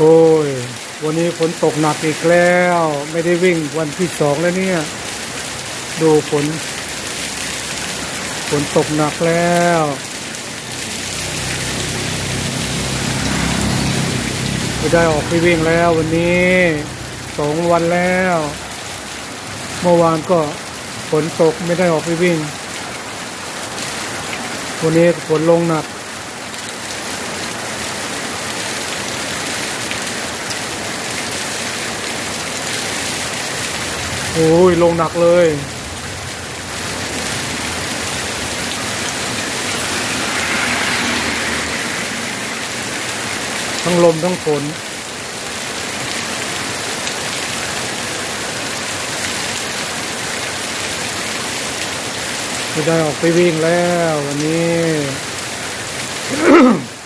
โอ้ยวันนี้ฝนตกหนักอีกแล้วไม่ได้วิ่งวันที่สองแล้วเนี่ยดูฝนตกหนักแล้วไม่ได้ออกไปวิ่งแล้ววันนี้2 วันแล้วเมื่อวานก็ฝนตกไม่ได้ออกไปวิ่งวันนี้ฝนลงหนักโอ้ยลงหนักเลยทั้งลมทั้งฝนไม่ได้ออกไปวิ่งแล้ววันนี้